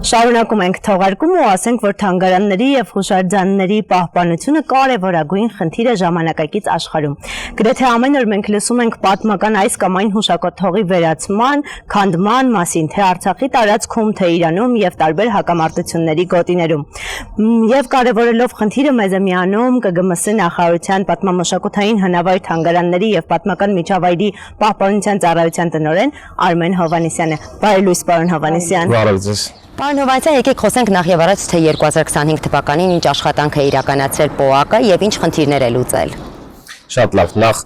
Շարունակում ենք թողարկումը ու ասենք, որ թանգարանների և հուշարձանների պահպանությունը կարևորագույն խնդիր է ժամանակակից աշխարհում։ Գրեթե ամեն օր մենք լսում ենք պատմական այս կամ այն հուշակոթողի վերացման, քանդման մասին, թե Արցախի տարածքում, թե Իրանում և տարբեր հակամարտությունների գոտիներում։ Եվ կարևորելով խնդիրը մեզ է միանում ԿԳՄՍ նախարարության պատմամշակութային հնավայր թանգարանների և պատմական միջավայրի պահպանության ծառայության տնօրեն Արմեն Հովհաննիսյանը։ Բարի լույս, պարոն Հովհաննիսյան։ Բարև ձեզ։ Պարոն Հովհաննիսյան, եկեք խոսենք նախ եւ առաջ թե 2025 թվականին ինչ աշխատանք է իրականացրել ՊՕԱԿ-ը եւ ինչ խնդիրներ է լուծել։ Շատ լավ, նախ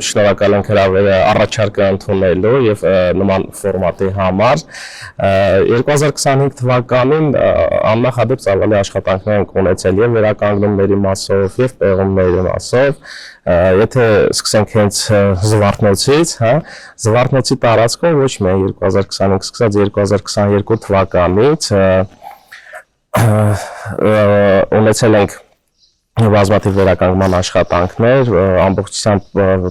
շնորհակալ ենք հրավերը առաջարկը ընդունելու եւ նման ֆորմատի համար։ 2025 թվականին աննախադեպ ծավալի աշխատանքներ ենք ունեցել եւ վերականգնումների մասով եւ պեղումների մասով։ Եթե սկսենք հենց Զվարթնոցից, Զվարթնոցի տարածքում ոչ միայն 2025 սկսած 2022 թվականից ունեցել ենք բազմաթիվ վերականգնման աշխատանքներ, ամբողջությամբ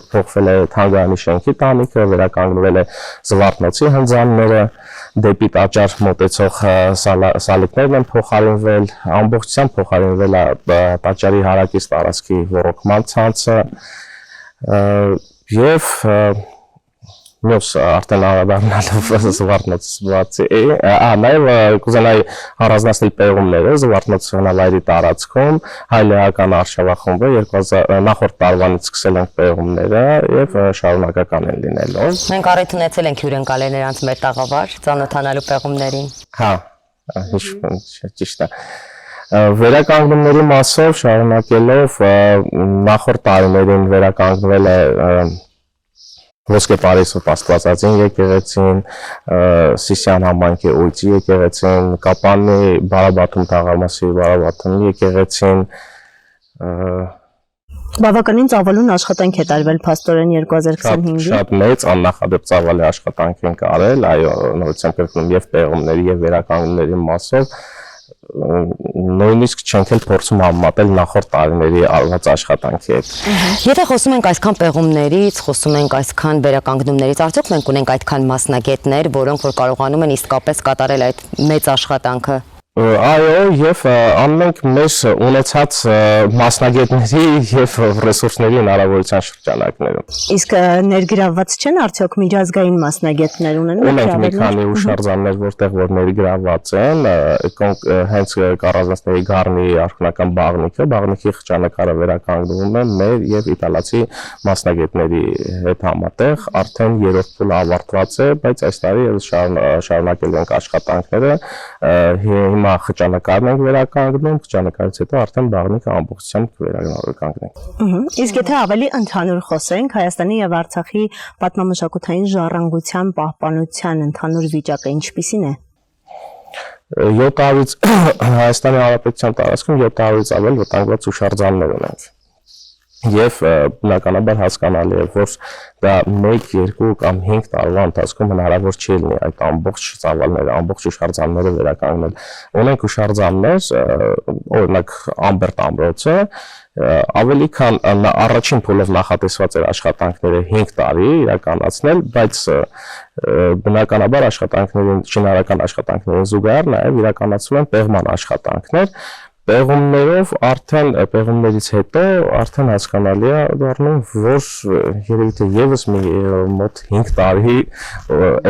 փոխվել է թանգարանի շենքի տանիքը, վերականգնվել է Զվարթնոցի հնձանները, դեպի տաճար մոտեցող սալիկներն են փոխարինվել, ամբողջությամբ փոխարինվել է տաճարի հարակից տարածքի ոռոգման ցանցը եւ մյուս արդեն անդրադառնալով Զվարթնոցից բացի, նաև կուզենայի առանձնացնել պեղումները Զվարթնոց հնավայրի տարածքում, հայ-լեհական արշավախումբը նախորդ տարվանից սկսել ենք պեղումները եւ շարունակական են լինելու։ Մենք առիթ ունեցել ենք հյուրընկալել նրանց մեր տաղավար, ծանոթանալու պեղումներին։ Ճիշտ է։ Վերականգնումների մասով շարունակելով նախորդ տարիներին վերականգնվել է Ոսկե Պարիսով Աստվածածին եկեղեցին, Սիսյան համայնքի Ուйցի եկեղեցին, Կապանի Բարաբաթում Թաղամասի Բարաբաթում եկեղեցին։ Բավականին ծավալուն աշխատանք է տարվել փաստորեն 2025-ին։ Շատ մեծ աննախադեպ ծավալի աշխատանք ենք արել, այո, նորության կրկնում եւ պեղումների եւ վերականգնումների մասով։ Նույնիսկ չենք էլ փորձում համեմատել նախորդ տարիների արված աշխատանքի հետ։ Եթե խոսում ենք այսքան պեղումներից, խոսում ենք այսքան վերականգնումներից, արդյոք մենք ունենք այդքան մասնագետներ, որոնք որ կարողանում են իսկապես կատարել այդ մեծ աշխատանքը։ Այո, եւ անենք մեր ունեցած մասնագետների եւ ռեսուրսների հնարավորության շրջանակներում։ Իսկ ներգրավված չեն արդյոք միջազգային մասնագետներ ունեն։ Ունենք մի քանի հուշարձաններ, որտեղ որ ներգրավված են, հենց Կառազանցների Գառնի արքունական բաղնիքի խճանկարը վերականգնվում է մեր եւ իտալացի մասնագետների հետ համատեղ, արդեն երրորդ փուլը ավարտված է, բայց այս տարի շարունակելու ենք աշխատանքները։ Հիմա խճանկարն ենք վերականգնում, խճանկարից հետո արդեն բաղնիքը ամբողջությամբ վերականգնենք։ Իսկ եթե ավելի ընդհանուր խոսենք, Հայաստանի եւ Արցախի պատմամշակութային ժառանգության պահպանության ընդհանուր վիճակը ինչպիսին է։ 700-ից Հայաստանի Հանրապետության տարածքում 700-ից ավել վտանգված հուշարձաններ ունենք։ Եվ բնականաբար հասկանալի է, որ դա 1, 2 կամ 5 տարվա ընթացքում հնարավոր չի լինի այդ ամբողջ ծավալները, ամբողջ հուշարձանները վերականգնել։ Ունենք հուշարձաններ, օրինակ Ամբերտ ամրոցը, ավելի քան առաջին փուլով նախատեսված էր աշխատանքները 5 տարի իրականացնել, բայց բնականաբար աշխատանքներին, շինարարական աշխատանքներին զուգահեռ նաև իրականացվում են պեղման աշխատանքներ։ Պեղումներով արդեն պեղումներից հետո արդեն հասկանալի է դառնում, որ երևի թե եւս մի մոտ 5 տարի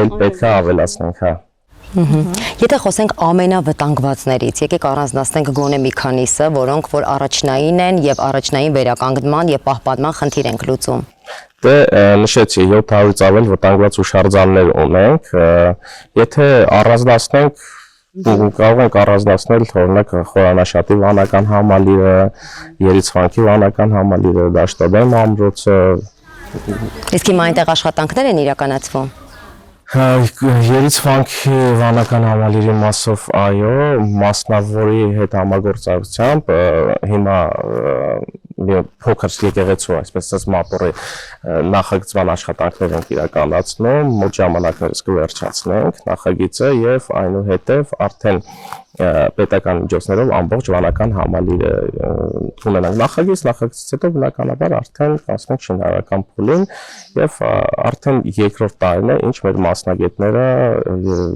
էլ պետք է ավելացնենք, հա։ Եթե խոսենք ամենավտանգվածներից, եկեք առանձնացնենք գոնե մի քանիսը, որոնք որ առաջնային են եւ առաջնային վերականգնման եւ պահպանման խնդիր են լուծում։ Դե նշեցի 700-ից ավել վտանգված հուշարձաններ ունենք, եթե առանձնացնենք կարող ենք առանձնացնել օրինակ Խորանաշատի վանական համալիրը, Երիցվանքի վանական համալիրը, Դաշտաբան ամրոցը։ Իսկ հիմա այնտեղ աշխատանքներ են իրականացվում։ Երիցվանքի վանական համալիրի մասով այո, մասնավորի հետ համագործակցությամբ հիմա փոքր եկեղեցու, այսպես ասած, մատորի նախագծման աշխատանքներ ենք իրականացնում, մոտ ժամանակներս կվերջացնենք նախագիծը եւ այնուհետեւ արդեն պետական միջոցներով ամբողջ վանական համալիրը ունենանք նախագիծից հետո բնականաբար արդեն կանցնենք շինարարական փուլին եւ արդեն երկրորդ տարին է ինչ մեր մասնագետները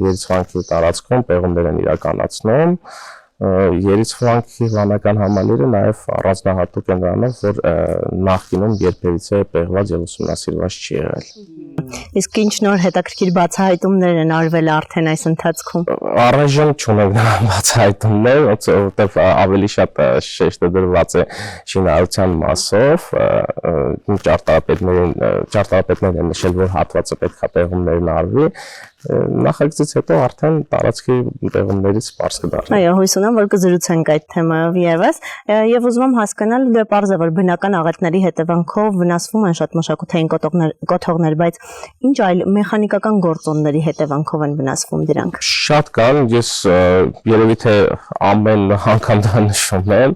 Երիցվանքի տարածքում պեղումներ են իրականացնում Երիցվանքի վանական համալիրը նաեւ առանձնահատուկ է նրանով որ նախկինում երբևիցե պեղված եւ ուսումնասիրված չի եղել Իսկ ինչ նոր հետաքրքիր բացահայտումներ են արվել արդեն այս ընթացքում Առայժմ չունենք նրան բացահայտումներ, որտեղ ավելի շատ շեշտը դրված է շինարարության մասով, ճարտարապետներն են նշել, որ հատվածը պետք է պեղումներն արվի, նախագծից հետո արդեն տարածքի պեղումներից սպառս կդառնա։ Այո, հույս ունեմ, որ կզրուցենք այդ թեմայով եւս, եւ ուզում եմ հասկանալ, դե պարզ է, որ բնական աղետների հետևանքով վնասվում են շատ մշակութային կոթողներ, բայց ինչ այլ մեխանիկական գործոնների հետևանքով են վնասվում դրանք։ Շատ կան, ես երևի թե ամեն անգամ դա նշում եմ,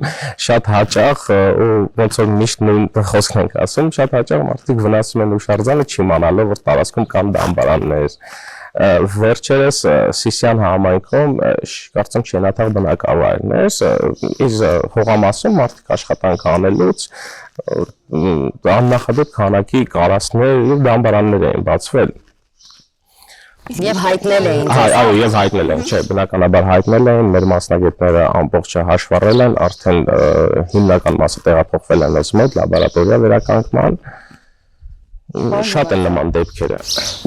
շատ հաճախ ու ոնց որ միշտ նույն խոսքն ենք ասում, շատ հաճախ մարդիկ վնասում են հուշարձանը չիմանալով, որ տարածքում կան դամբարաններ Վերջերս Սիսիան համայնքում կարծեմ շենաթաղ բնակավայրներ իր հողամասում մարդիկ աշխատանք անելուց աննախադեպ քանակի կարասներ եւ դամբարաններ էին բացվել Եվ հայտնել էին Այո, եւ հայտնել են, չէ, բնականաբար հայտնել են, մեր մասնագետները ամբողջը հաշվառել են, արդեն հիմնական մասը տեղափոխվել են մեզ մոտ լաբորատորիա վերականգնման Շատ են նման դեպքերը։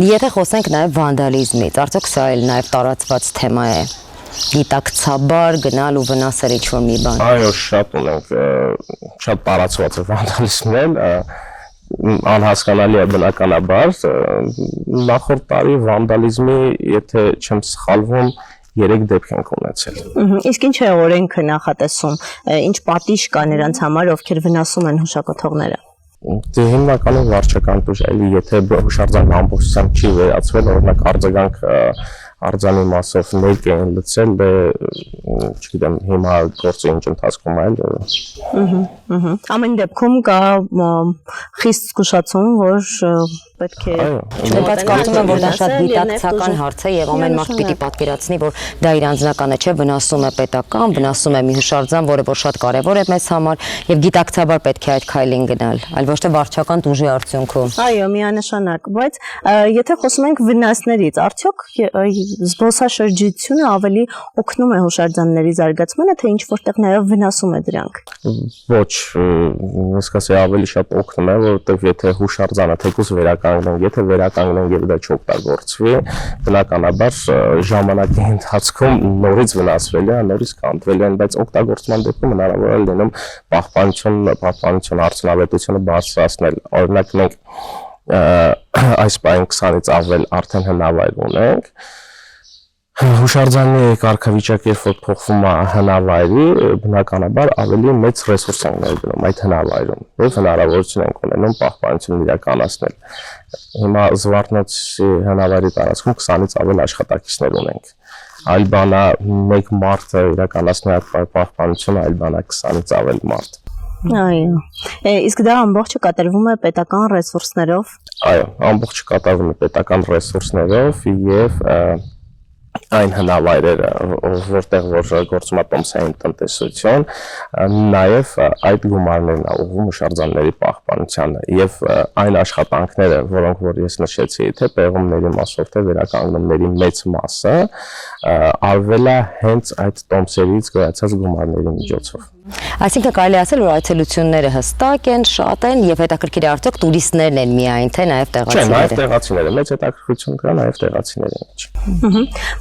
Եթե խոսենք նաև վանդալիզմից, արդյոք սա էլ նաև տարածված թեմա է։ Գիտակցաբար գնալ ու վնասել ինչ-որ մի բան։ Այո, շատ ունենք, շատ տարածված է վանդալիզմն, անհասկանալի է բնականաբար։ Նախորդ տարի վանդալիզմի, եթե չեմ սխալվում, 3 դեպք ենք ունեցել։ Իսկ ինչ է օրենքը նախատեսում, ինչ պատիժ կա նրանց համար, ովքեր վնասում են հուշակոթողները։ Դե հիմնականում վարչական տուժ, եթե հուշարձանն ամբողջությամբ չի վերացվել, օրինակ արձագանք արձանի մասով ներք են լցել, դե չգիտեմ, հիմա գործը ինչ ընթացքում է այլ։ Ամեն դեպքում կա խիստ զգուշացում, որ պետք է Բայց կարծում եմ, որ դա շատ գիտակցական հարց է եւ ամեն մարդ պիտի պատկերացնի, որ դա իր անձնականը չէ, վնասում է պետական, վնասում է մի հուշարձան, որը որ շատ կարեւոր է մեզ համար եւ գիտակցաբար պետք է այդ քայլին գնալ, այլ ոչ թե վարչական տուժի արդյունքում։ Այո, միանշանակ, բայց եթե խոսում ենք վնասներից, արդյոք զբոսաշրջությունը ավելի օգնում է հուշարձանների զարգացմանը, թե ինչ որտեղ նաեւ վնասում է դրանք։ Ոչ, ես կասեի ավելի շատ օգնում է, որովհետեւ եթե հուշարձանը թեկուզ վերականգնենք, եթե վերականգնենք եւ դա չօգտագործվի, բնականաբար ժամանակի ընթացքում նորից վնասվել է, նորից կանտվել են, բայց օգտագործման դեպքում հնարավոր է լինում պահպանություն արդյունավետությունը բարձրացնել։ Օրինակ մենք այս պահին 20-ից ավել արդեն հնավայր ունենք Հուշարձանի կարգավիճակը երբ որ փոխվում է հնավայրի, բնականաբար ավելի մեծ ռեսուրս են ներդնում այդ հնավայրում, եւ հնարավորություն են ունենում պահպանություն իրականացնել։ Հիմա Զվարթնոցի հնավայրի տարածքում 20-ից ավել աշխատակիցներ ունենք։ Այլ բան է մեկ մարդը իրականացնի այդ պահպանությունը, այլ բան է 20-ից ավել մարդ։ Այո։ Իսկ դա ամբողջը կատարվում է պետական ռեսուրսներով։ Այո, ամբողջը կատարվում է պետական ռեսուրսներով եւ այն հնավայրերը, որտեղ որ գործում է տոմսային տնտեսություն, նաև այդ գումարներն է ուղղվում հուշարձանների պահպանությանը եւ այն աշխատանքները, որոնք որ ես նշեցի, թե պեղումների մասով, թե վերականգնումների մեծ մասը արվել է հենց այդ տոմսերից գոյացած գումարների միջոցով։ Այսինքն կարելի ասել, որ այցելությունները հստակ են, շատ են եւ հետաքրքիր է արդյոք տուրիստներն են միայն, թե նաեւ տեղացիները։ Չէ, նաեւ տեղացիները, մեծ հետաքրքրություն կա նաեւ տեղացիների մեջ։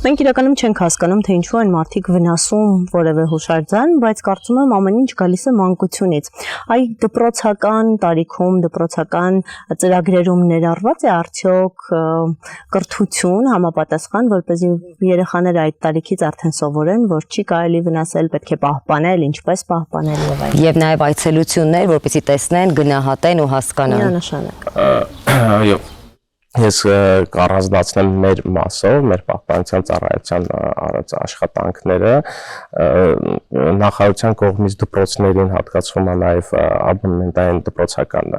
Մենք իրականում չենք հասկանում, թե ինչու են մարդիկ վնասում որևէ հուշարձան, բայց կարծում եմ ամեն ինչ գալիս է մանկությունից։ Այ դպրոցական տարիքում, դպրոցական ծրագրերում ներառված է արդյոք կրթություն համապատասխան, որպեսզի երեխաները այդ տարիքից արդեն սովորեն, որ չի կարելի վնասել, պետք է պահպանել, ինչպես պահպանել եւ այլն։ Եվ նաեւ այցելություններ, որպեսզի տեսնեն, գնահատեն ու հասկանան։ Միանշանակ։ Այո։ ես կառանձնացնեմ մեր մասով, մեր պահպանության ծառայության արած աշխատանքները նախարարության կողմից դպրոցներին հատկացվում է նաև աբոնեմենտային դպրոցական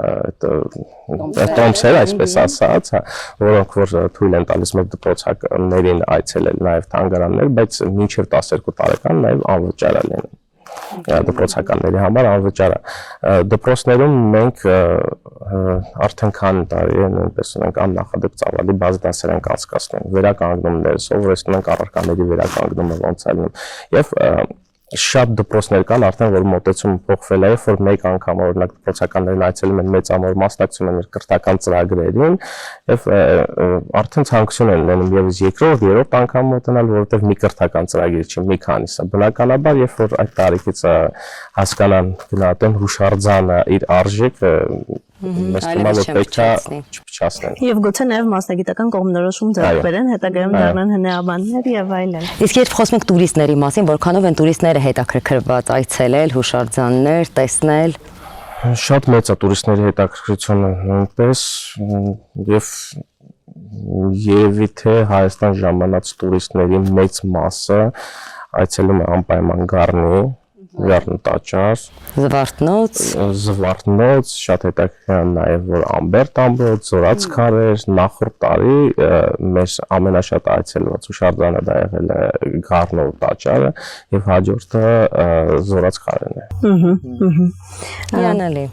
տոմսեր, այսպես ասած, որոնք որ թույլ են տալիս մեր դպրոցականներին այցելել նաև թանգարաններ, բայց մինչև 12 տարեկան նաև անվճար է լինում դպրոցականների համար անվճար է դպրոցներում մենք արդեն քանի տարի նույնպես ունենք աննախադեպ ծավալի բաց դասեր ենք անցկացնում վերականգնումներ սովորեցնում ենք առարկաների վերականգնումը ոնց է լինում եւ շատ դպրոցներ կան արդեն որ մոտեցում փոխվել է որ մեկ անգամ օրինակ դպրոցականներն այցելում են մեծամոր մասնակցում են կրթական ծրագրերին եւ արդեն ցանկություն են ունենում եւս երկրորդ երրորդ անգամ մոտենալ որովհետեւ մի կրթական ծրագիր չի մի քանիսը բնականաբար երբ որ այդ տարիքից հասկանան գնահատեն հուշարձանը իր արժեքը Մեզ թվում է որ պետք է չփչացնեն։ Եվ գուցե նաև մասնագիտական կողմնորոշում ձեռք բերեն, հետագայում դառնան հնեաբաններ եւ այլն։ Իսկ երբ խոսում ենք տուրիստների մասին, որքանով են տուրիստները հետաքրքրված այցելել, հուշարձաններ, տեսնել։ Շատ մեծ է տուրիստների հետաքրքրությունը նույնպես եւ երևի թե Հայաստան ժամանած տուրիստների մեծ մասը այցելում է անպայման Գառնի Գառնու տաճար, Զվարթնոց, շատ հետաքրքիր նաև որ Ամբերտ ամրոց, Զորաց քարեր, նախորդ տարի մեր ամենաշատ այցելված հուշարձանը դա եղել է Գառնու տաճարը եւ հաջորդը Զորաց քարերն է։ Հիանալի։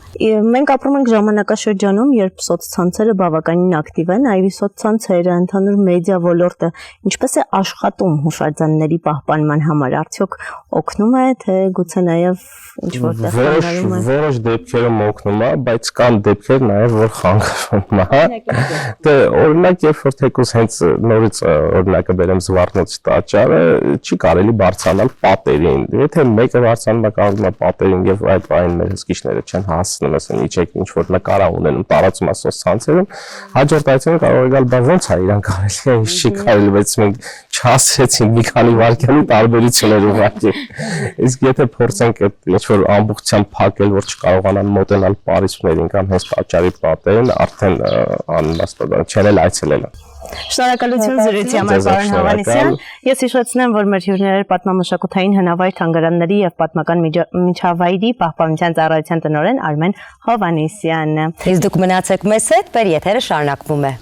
Մենք ապրում ենք ժամանակաշրջանում, երբ սոցցանցերը բավականին ակտիվ են, այլ սոցցանցերը, ընդհանուր մեդիա ոլորտը ինչպես է աշխատում հուշարձանների պահպանման համար, արդյոք օգնում է, թե գուցե նաև ինչ-որ տեխնոլոգիայում է։ Որոշ դեպքերում օգնում է, բայց կան դեպքեր նաև որ խանգարում է։ Դե օրինակ երբ որ թեկուզ հենց նորից օրինակը բերեմ Զվարթնոցի տաճարը, չի կարելի բարձրանալ պատերին։ Եթե մեկը բարձրանում է կանգնում է պատերին եւ այդ բանին մեր հսկիչները չեն հասնում, ասեն իջեք ինչ որ նկար ունենում, տարածում է սոցցանցերում, հաջորդ այցելուն կարող է գալ, բա ոնց է իրան կարելի է, ինչ չի կարելի, բայց մենք չհասցրեցինք մի քանի վայրկյանի տարբերություններ ուղղակի։ Իսկ եթե փորձենք այդ ինչ որ ամբողջությամբ փակել, որ չկարողանան մոտենալ Փարիսներին կամ հենց տաճարի պատերին, արդեն անիմաստական չեն էլ այցելել։ Շնորհակալություն զրույցի համար պարոն Հովհաննիսյան։ Ես հիշեցնեմ, որ մեր հյուրները պատմամշակութային հնավայր թանգարանների եւ պատմական միջավայրի պահպանության ծառայության տնօրեն Արմեն Հովհաննիսյանն։ Իսկ դուք մնացեք մեզ հետ, մեր եթերը շարունակվում է։